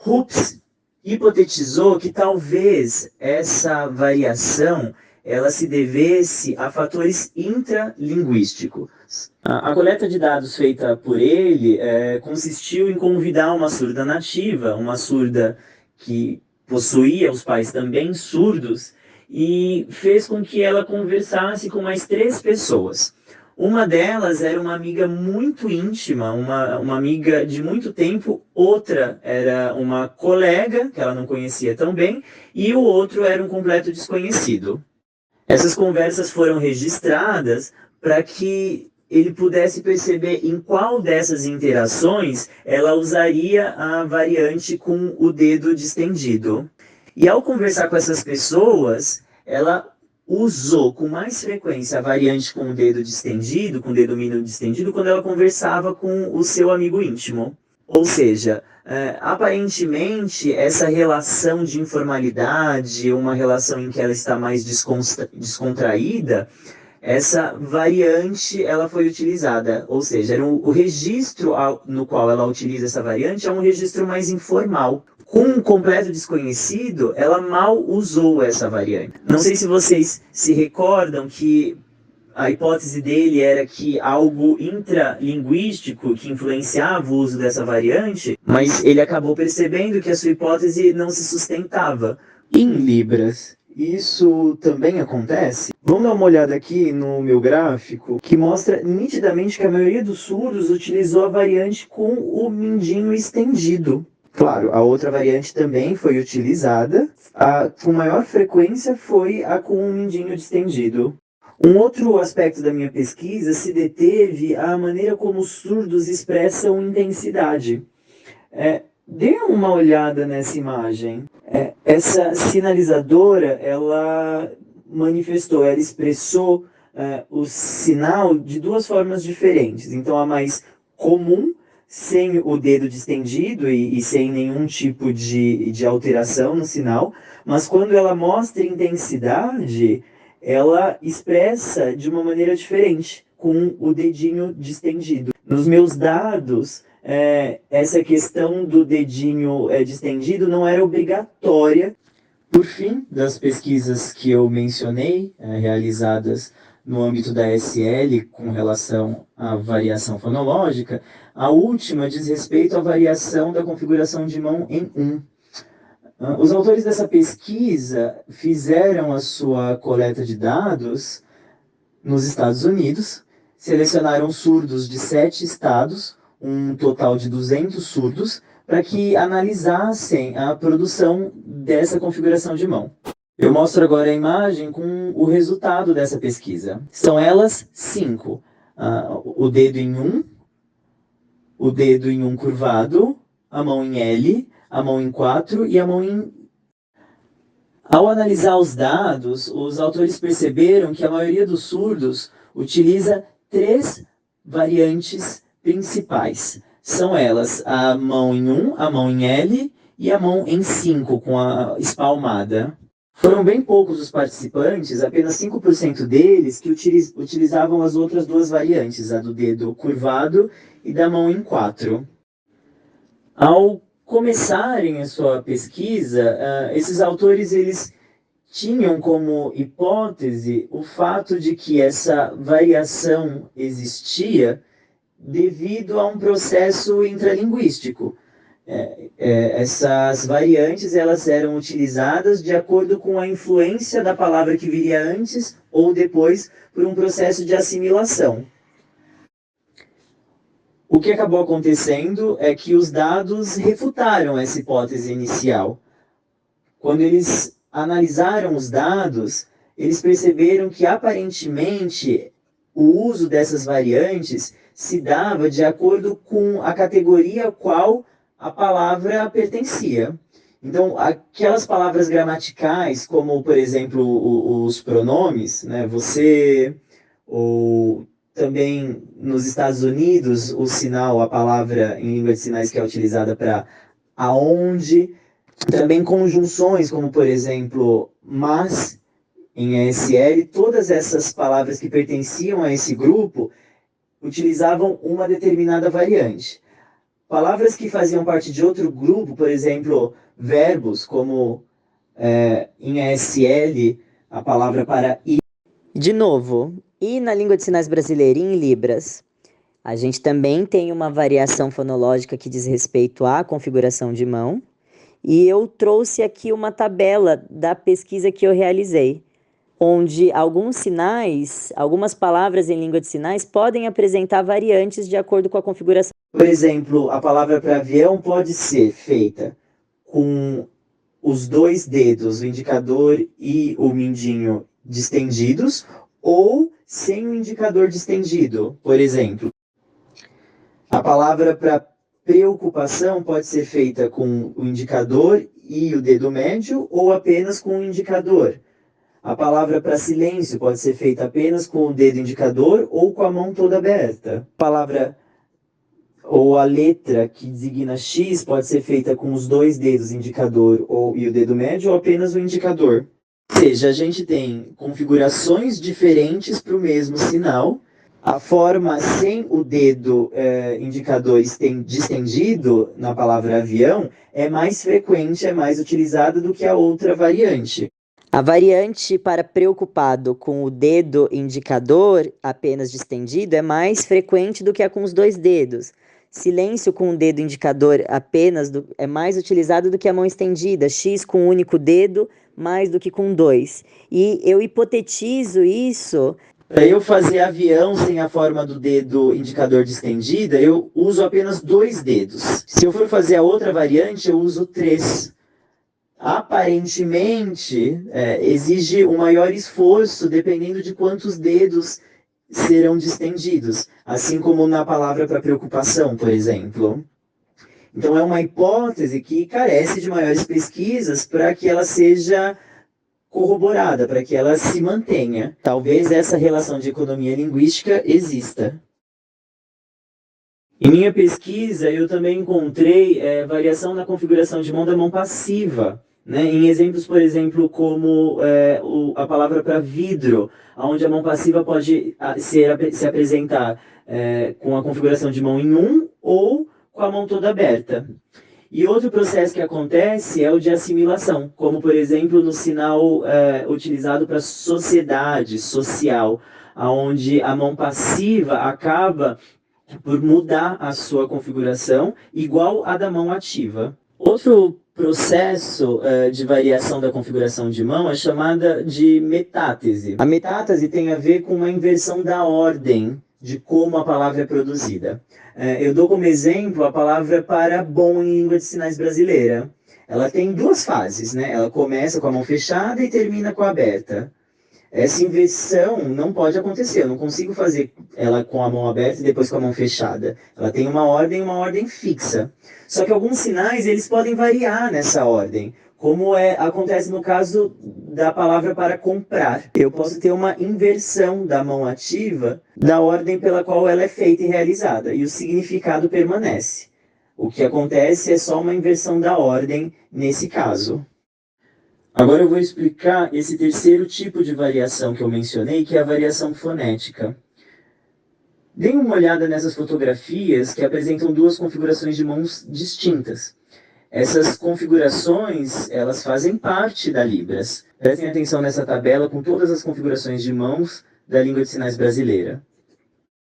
Hoops hipotetizou que talvez essa variação ela se devesse a fatores intralinguísticos. A coleta de dados feita por ele consistiu em convidar uma surda nativa, uma surda que possuía os pais também surdos, e fez com que ela conversasse com mais 3 pessoas. Uma delas era uma amiga muito íntima, uma amiga de muito tempo, outra era uma colega, que ela não conhecia tão bem, e o outro era um completo desconhecido. Essas conversas foram registradas para que ele pudesse perceber em qual dessas interações ela usaria a variante com o dedo distendido. E ao conversar com essas pessoas, ela usou com mais frequência a variante com o dedo distendido, com o dedo mínimo distendido, quando ela conversava com o seu amigo íntimo. Ou seja, aparentemente, essa relação de informalidade, uma relação em que ela está mais descontraída, essa variante ela foi utilizada, ou seja, era o registro no qual ela utiliza essa variante é um registro mais informal. Com um completo desconhecido, ela mal usou essa variante. Não sei se vocês se recordam que a hipótese dele era que algo intralinguístico que influenciava o uso dessa variante, mas ele acabou percebendo que a sua hipótese não se sustentava. Em Libras, isso também acontece? Vamos dar uma olhada aqui no meu gráfico, que mostra nitidamente que a maioria dos surdos utilizou a variante com o mindinho estendido. Claro, a outra variante também foi utilizada, com maior frequência foi a com o mindinho distendido. Um outro aspecto da minha pesquisa se deteve à maneira como os surdos expressam intensidade. Dê uma olhada nessa imagem. Essa sinalizadora, ela expressou o sinal de duas formas diferentes. Então, a mais comum, sem o dedo distendido e sem nenhum tipo de alteração no sinal, mas quando ela mostra intensidade, ela expressa de uma maneira diferente, com o dedinho distendido. Nos meus dados, essa questão do dedinho distendido não era obrigatória. Por fim, das pesquisas que eu mencionei, realizadas no âmbito da SL com relação à variação fonológica, a última diz respeito à variação da configuração de mão em um. Os autores dessa pesquisa fizeram a sua coleta de dados nos Estados Unidos, selecionaram surdos de 7 estados, um total de 200 surdos, para que analisassem a produção dessa configuração de mão. Eu mostro agora a imagem com o resultado dessa pesquisa. São elas 5. O dedo em um, o dedo em um curvado, a mão em L, a mão em 4 e a mão em... Ao analisar os dados, os autores perceberam que a maioria dos surdos utiliza 3 variantes principais. São elas a mão em 1, a mão em L e a mão em 5, com a espalmada. Foram bem poucos os participantes, apenas 5% deles, que utilizavam as outras 2 variantes, a do dedo curvado e da mão em 4. Ao começarem a sua pesquisa, esses autores eles tinham como hipótese o fato de que essa variação existia devido a um processo intralinguístico. Essas variantes elas eram utilizadas de acordo com a influência da palavra que viria antes ou depois por um processo de assimilação. O que acabou acontecendo é que os dados refutaram essa hipótese inicial. Quando eles analisaram os dados, eles perceberam que aparentemente o uso dessas variantes se dava de acordo com a categoria a qual a palavra pertencia. Então, aquelas palavras gramaticais, como, por exemplo, os pronomes, né, você, ou também nos Estados Unidos, o sinal, a palavra em língua de sinais que é utilizada para aonde, também conjunções, como, por exemplo, mas, em ASL, todas essas palavras que pertenciam a esse grupo utilizavam uma determinada variante. Palavras que faziam parte de outro grupo, por exemplo, verbos, como em ASL, a palavra para ir. De novo, e na língua de sinais brasileira, em Libras, a gente também tem uma variação fonológica que diz respeito à configuração de mão, e eu trouxe aqui uma tabela da pesquisa que eu realizei, onde alguns sinais, algumas palavras em língua de sinais podem apresentar variantes de acordo com a configuração. Por exemplo, a palavra para avião pode ser feita com os 2 dedos, o indicador e o mindinho distendidos, ou sem o indicador distendido. Por exemplo, a palavra para preocupação pode ser feita com o indicador e o dedo médio, ou apenas com o indicador. A palavra para silêncio pode ser feita apenas com o dedo indicador ou com a mão toda aberta. A palavra ou a letra que designa X pode ser feita com os 2 dedos indicador e o dedo médio, ou apenas o indicador. Ou seja, a gente tem configurações diferentes para o mesmo sinal. A forma sem o dedo indicador distendido na palavra avião é mais frequente, é mais utilizada do que a outra variante. A variante para preocupado com o dedo indicador apenas distendido é mais frequente do que a com os dois dedos. Silêncio com o dedo indicador apenas é mais utilizado do que a mão estendida. X com um único dedo mais do que com dois. E eu hipotetizo isso. Para eu fazer avião sem a forma do dedo indicador distendida, eu uso apenas 2 dedos. Se eu for fazer a outra variante, eu uso 3. Aparentemente, exige um maior esforço dependendo de quantos dedos serão distendidos, assim como na palavra para preocupação, por exemplo. Então é uma hipótese que carece de maiores pesquisas para que ela seja corroborada, para que ela se mantenha. Talvez essa relação de economia linguística exista. Em minha pesquisa, eu também encontrei variação na configuração de mão da mão passiva, né? Em exemplos, por exemplo, como a palavra para vidro, onde a mão passiva pode se apresentar com a configuração de mão em um ou com a mão toda aberta. E outro processo que acontece é o de assimilação, como, por exemplo, no sinal utilizado para sociedade, social, onde a mão passiva acaba por mudar a sua configuração, igual à da mão ativa. Outro processo de variação da configuração de mão é chamada de metátese. A metátese tem a ver com uma inversão da ordem de como a palavra é produzida. Eu dou como exemplo a palavra para bom em língua de sinais brasileira. Ela tem 2 fases, né? Ela começa com a mão fechada e termina com a aberta. Essa inversão não pode acontecer, eu não consigo fazer ela com a mão aberta e depois com a mão fechada. Ela tem uma ordem fixa. Só que alguns sinais eles podem variar nessa ordem, como acontece no caso da palavra para comprar. Eu posso ter uma inversão da mão ativa da ordem pela qual ela é feita e realizada, e o significado permanece. O que acontece é só uma inversão da ordem nesse caso. Agora eu vou explicar esse terceiro tipo de variação que eu mencionei, que é a variação fonética. Deem uma olhada nessas fotografias que apresentam 2 configurações de mãos distintas. Essas configurações, elas fazem parte da Libras. Prestem atenção nessa tabela com todas as configurações de mãos da língua de sinais brasileira.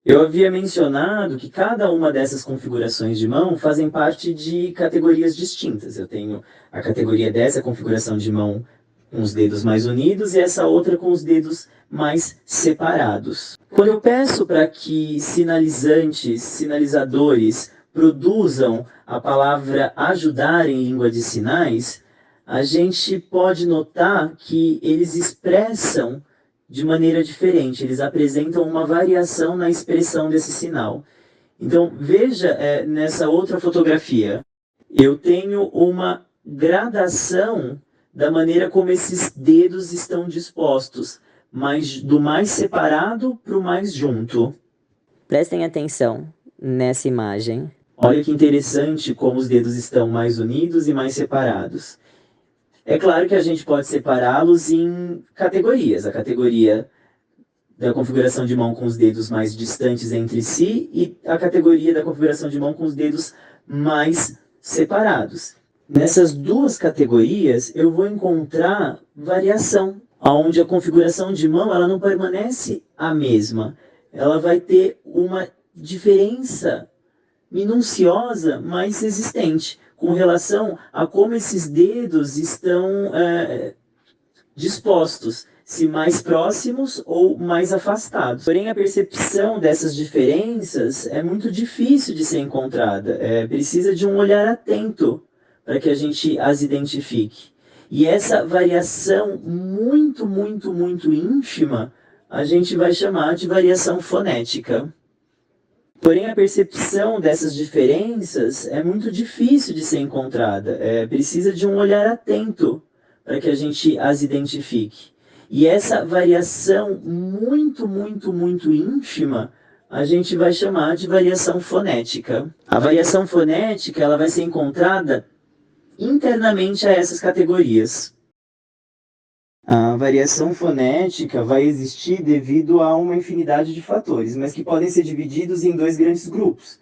Eu havia mencionado que cada uma dessas configurações de mão fazem parte de categorias distintas. Eu tenho a categoria dessa configuração de mão com os dedos mais unidos e essa outra com os dedos mais separados. Quando eu peço para que sinalizadores produzam a palavra ajudar em língua de sinais, a gente pode notar que eles expressam de maneira diferente, eles apresentam uma variação na expressão desse sinal. Então, veja nessa outra fotografia, eu tenho uma gradação da maneira como esses dedos estão dispostos, do mais separado para o mais junto. Prestem atenção nessa imagem. Olha que interessante como os dedos estão mais unidos e mais separados. É claro que a gente pode separá-los em categorias. A categoria da configuração de mão com os dedos mais distantes entre si e a categoria da configuração de mão com os dedos mais separados. Nessas 2 categorias, eu vou encontrar variação, onde a configuração de mão ela não permanece a mesma. Ela vai ter uma diferença minuciosa, mas existente, com relação a como esses dedos estão dispostos, se mais próximos ou mais afastados. Porém, a percepção dessas diferenças é muito difícil de ser encontrada. Precisa de um olhar atento para que a gente as identifique. E essa variação muito, muito, muito ínfima, a gente vai chamar de variação fonética. Porém, a percepção dessas diferenças é muito difícil de ser encontrada. Precisa de um olhar atento para que a gente as identifique. E essa variação muito, muito, muito ínfima, a gente vai chamar de variação fonética. A variação fonética ela vai ser encontrada internamente a essas categorias. A variação fonética vai existir devido a uma infinidade de fatores, mas que podem ser divididos em dois grandes grupos.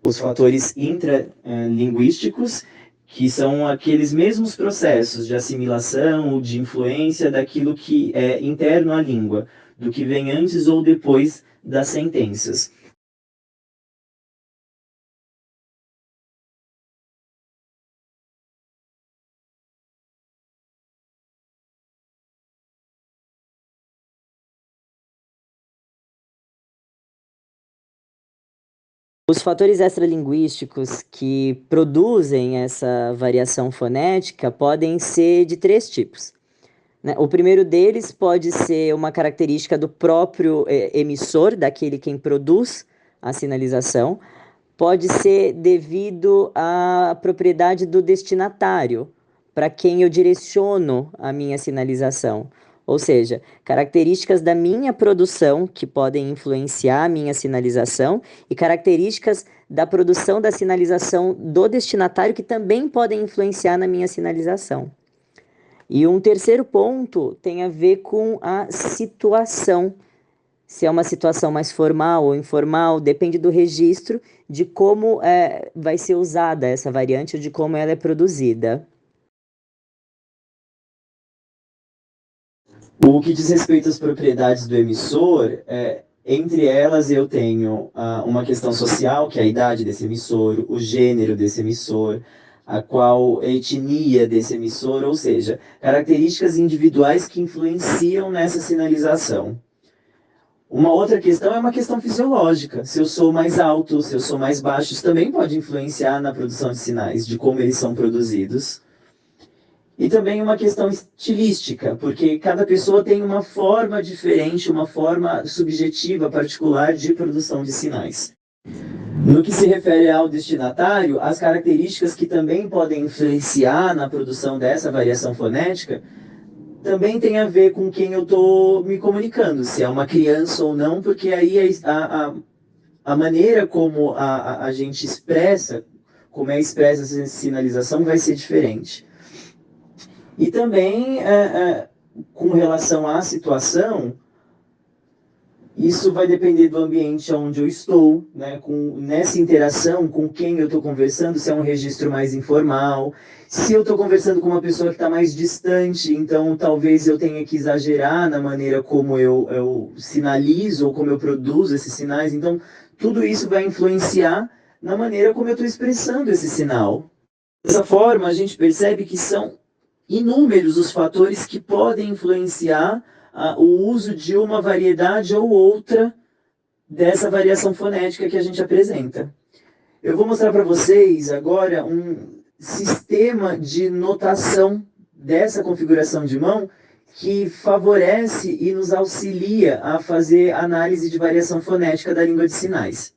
Os fatores intralinguísticos, que são aqueles mesmos processos de assimilação ou de influência daquilo que é interno à língua, do que vem antes ou depois das sentenças. Os fatores extralinguísticos que produzem essa variação fonética podem ser de três tipos, né? O primeiro deles pode ser uma característica do próprio emissor, daquele quem produz a sinalização, pode ser devido à propriedade do destinatário, para quem eu direciono a minha sinalização. Ou seja, características da minha produção que podem influenciar a minha sinalização e características da produção da sinalização do destinatário que também podem influenciar na minha sinalização. E um terceiro ponto tem a ver com a situação. Se é uma situação mais formal ou informal, depende do registro de como vai ser usada essa variante ou de como ela é produzida. O que diz respeito às propriedades do emissor, entre elas eu tenho uma questão social, que é a idade desse emissor, o gênero desse emissor, a qual etnia desse emissor, ou seja, características individuais que influenciam nessa sinalização. Uma outra questão é uma questão fisiológica. Se eu sou mais alto, se eu sou mais baixo, isso também pode influenciar na produção de sinais, de como eles são produzidos. E também uma questão estilística, porque cada pessoa tem uma forma diferente, uma forma subjetiva, particular de produção de sinais. No que se refere ao destinatário, as características que também podem influenciar na produção dessa variação fonética também tem a ver com quem eu estou me comunicando, se é uma criança ou não, porque aí a maneira como a gente expressa, como é expressa essa sinalização, vai ser diferente. E também, com relação à situação, isso vai depender do ambiente onde eu estou, né? Nessa interação, com quem eu estou conversando, se é um registro mais informal. Se eu estou conversando com uma pessoa que está mais distante, então talvez eu tenha que exagerar na maneira como eu sinalizo ou como eu produzo esses sinais. Então, tudo isso vai influenciar na maneira como eu estou expressando esse sinal. Dessa forma, a gente percebe que são inúmeros os fatores que podem influenciar o uso de uma variedade ou outra dessa variação fonética que a gente apresenta. Eu vou mostrar para vocês agora um sistema de notação dessa configuração de mão que favorece e nos auxilia a fazer análise de variação fonética da língua de sinais.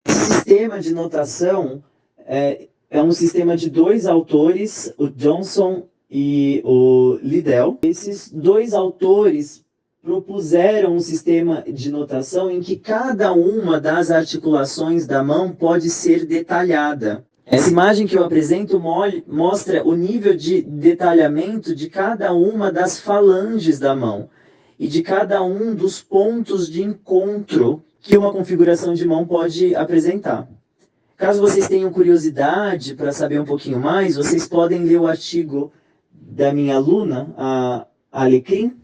Esse sistema de notação é um sistema de dois autores, o Johnson e o Liddell. Esses dois autores propuseram um sistema de notação em que cada uma das articulações da mão pode ser detalhada. Essa imagem que eu apresento mostra o nível de detalhamento de cada uma das falanges da mão e de cada um dos pontos de encontro que uma configuração de mão pode apresentar. Caso vocês tenham curiosidade para saber um pouquinho mais, vocês podem ler o artigo da minha aluna, a Alecrim.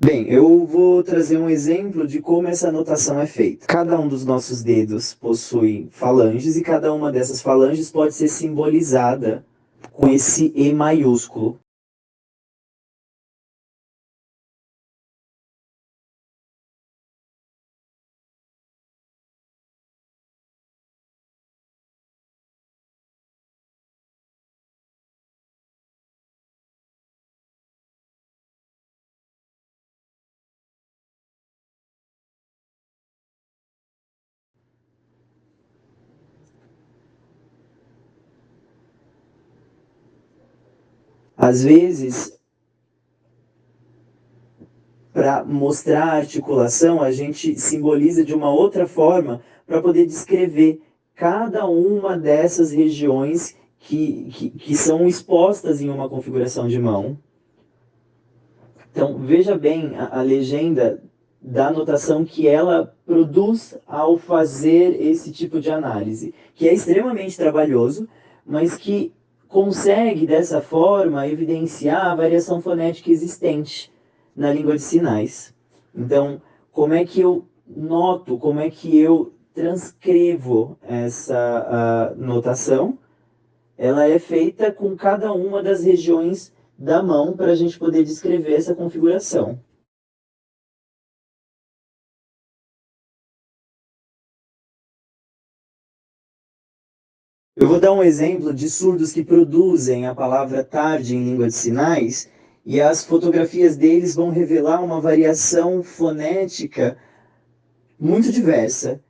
Bem, eu vou trazer um exemplo de como essa notação é feita. Cada um dos nossos dedos possui falanges e cada uma dessas falanges pode ser simbolizada com esse E maiúsculo. Às vezes, para mostrar a articulação, a gente simboliza de uma outra forma para poder descrever cada uma dessas regiões que são expostas em uma configuração de mão. Então, veja bem a legenda da notação que ela produz ao fazer esse tipo de análise, que é extremamente trabalhoso, mas que consegue, dessa forma, evidenciar a variação fonética existente na língua de sinais. Então, como é que eu noto, como é que eu transcrevo essa notação? Ela é feita com cada uma das regiões da mão para a gente poder descrever essa configuração. Eu vou dar um exemplo de surdos que produzem a palavra tarde em língua de sinais, e as fotografias deles vão revelar uma variação fonética muito diversa.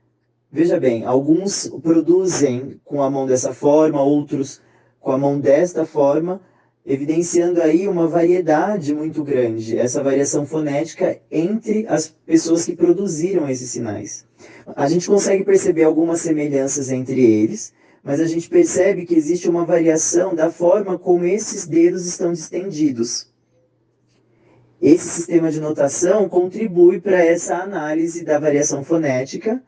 Veja bem, alguns produzem com a mão dessa forma, outros com a mão desta forma, evidenciando aí uma variedade muito grande, essa variação fonética entre as pessoas que produziram esses sinais. A gente consegue perceber algumas semelhanças entre eles, mas a gente percebe que existe uma variação da forma como esses dedos estão distendidos. Esse sistema de notação contribui para essa análise da variação fonética,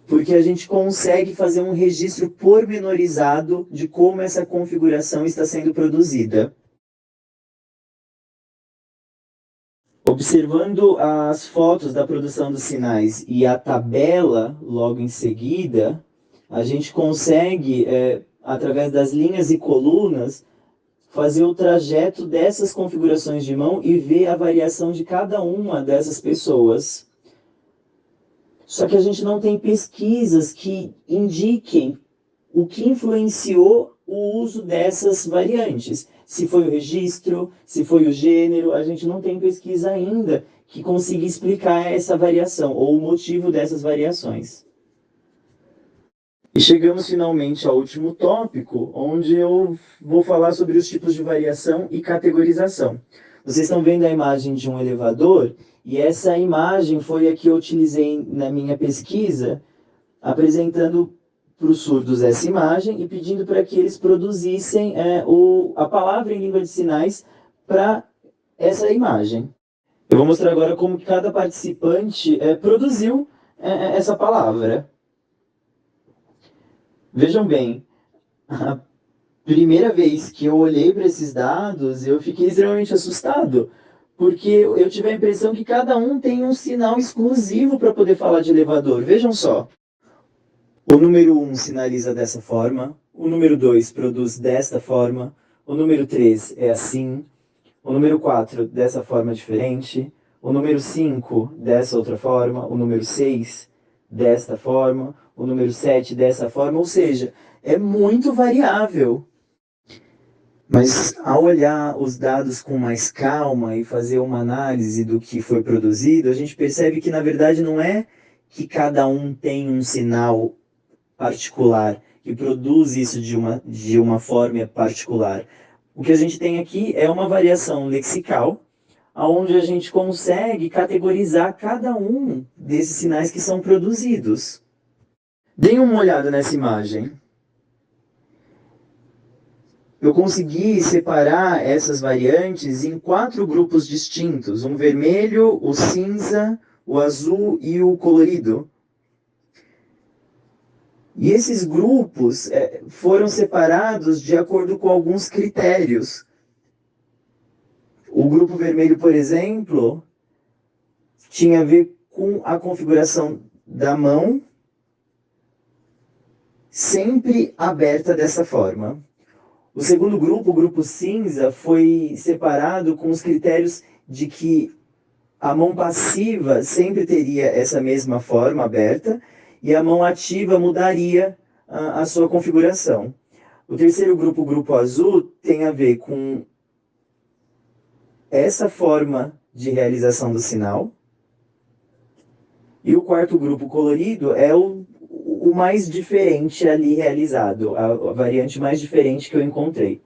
porque a gente consegue fazer um registro pormenorizado de como essa configuração está sendo produzida. Observando as fotos da produção dos sinais e a tabela logo em seguida, a gente consegue, através das linhas e colunas, fazer o trajeto dessas configurações de mão e ver a variação de cada uma dessas pessoas. Só que a gente não tem pesquisas que indiquem o que influenciou o uso dessas variantes. Se foi o registro, se foi o gênero, a gente não tem pesquisa ainda que consiga explicar essa variação ou o motivo dessas variações. E chegamos finalmente ao último tópico, onde eu vou falar sobre os tipos de variação e categorização. Vocês estão vendo a imagem de um elevador, e essa imagem foi a que eu utilizei na minha pesquisa, apresentando para os surdos essa imagem e pedindo para que eles produzissem a palavra em língua de sinais para essa imagem. Eu vou mostrar agora como cada participante produziu essa palavra. Vejam bem, a primeira vez que eu olhei para esses dados, eu fiquei extremamente assustado, porque eu tive a impressão que cada um tem um sinal exclusivo para poder falar de elevador. Vejam só. O número 1 sinaliza dessa forma, o número 2 produz desta forma, o número 3 é assim, o número 4 dessa forma diferente, o número 5 dessa outra forma, o número 6 desta forma, o número 7 dessa forma, ou seja, é muito variável. Mas ao olhar os dados com mais calma e fazer uma análise do que foi produzido, a gente percebe que na verdade não é que cada um tem um sinal particular, que produz isso de uma forma particular. O que a gente tem aqui é uma variação lexical, onde a gente consegue categorizar cada um desses sinais que são produzidos. Deem uma olhada nessa imagem. Eu consegui separar essas variantes em 4 grupos distintos: um vermelho, o cinza, o azul e o colorido. E esses grupos foram separados de acordo com alguns critérios. O grupo vermelho, por exemplo, tinha a ver com a configuração da mão, sempre aberta dessa forma. O segundo grupo, o grupo cinza, foi separado com os critérios de que a mão passiva sempre teria essa mesma forma aberta e a mão ativa mudaria a sua configuração. O terceiro grupo, o grupo azul, tem a ver com essa forma de realização do sinal. E o quarto grupo colorido é o mais diferente ali realizado, a variante mais diferente que eu encontrei.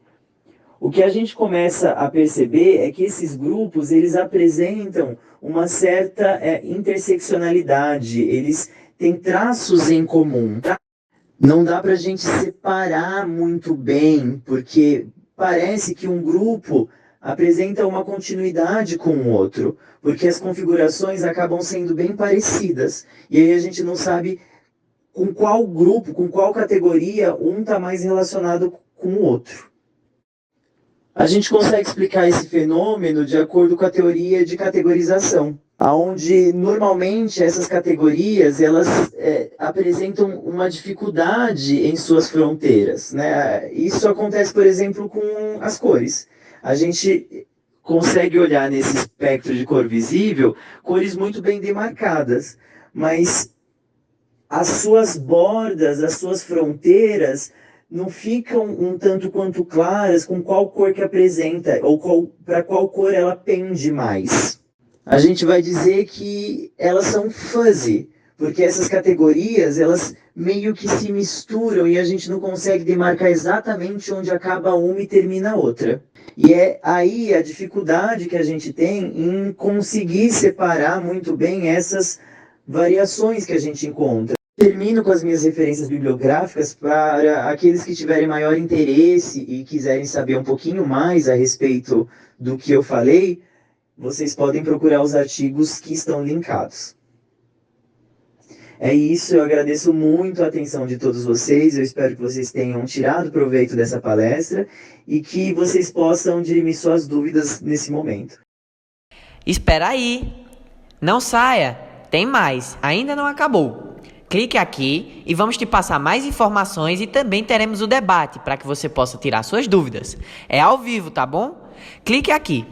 O que a gente começa a perceber é que esses grupos, eles apresentam uma certa interseccionalidade, eles têm traços em comum. Não dá para a gente separar muito bem, porque parece que um grupo apresenta uma continuidade com o outro, porque as configurações acabam sendo bem parecidas, e aí a gente não sabe com qual grupo, com qual categoria um está mais relacionado com o outro. A gente consegue explicar esse fenômeno de acordo com a teoria de categorização, onde normalmente essas categorias elas apresentam uma dificuldade em suas fronteiras, né? Isso acontece, por exemplo, com as cores. A gente consegue olhar nesse espectro de cor visível cores muito bem demarcadas, mas as suas bordas, as suas fronteiras não ficam um tanto quanto claras com qual cor que apresenta ou para qual cor ela pende mais. A gente vai dizer que elas são fuzzy, porque essas categorias elas meio que se misturam e a gente não consegue demarcar exatamente onde acaba uma e termina a outra. E é aí a dificuldade que a gente tem em conseguir separar muito bem essas variações que a gente encontra. Termino com as minhas referências bibliográficas para aqueles que tiverem maior interesse e quiserem saber um pouquinho mais a respeito do que eu falei, vocês podem procurar os artigos que estão linkados. É isso, eu agradeço muito a atenção de todos vocês, eu espero que vocês tenham tirado proveito dessa palestra e que vocês possam dirimir suas dúvidas nesse momento. Espera aí! Não saia! Tem mais! Ainda não acabou! Clique aqui e vamos te passar mais informações e também teremos o debate para que você possa tirar suas dúvidas. É ao vivo, tá bom? Clique aqui!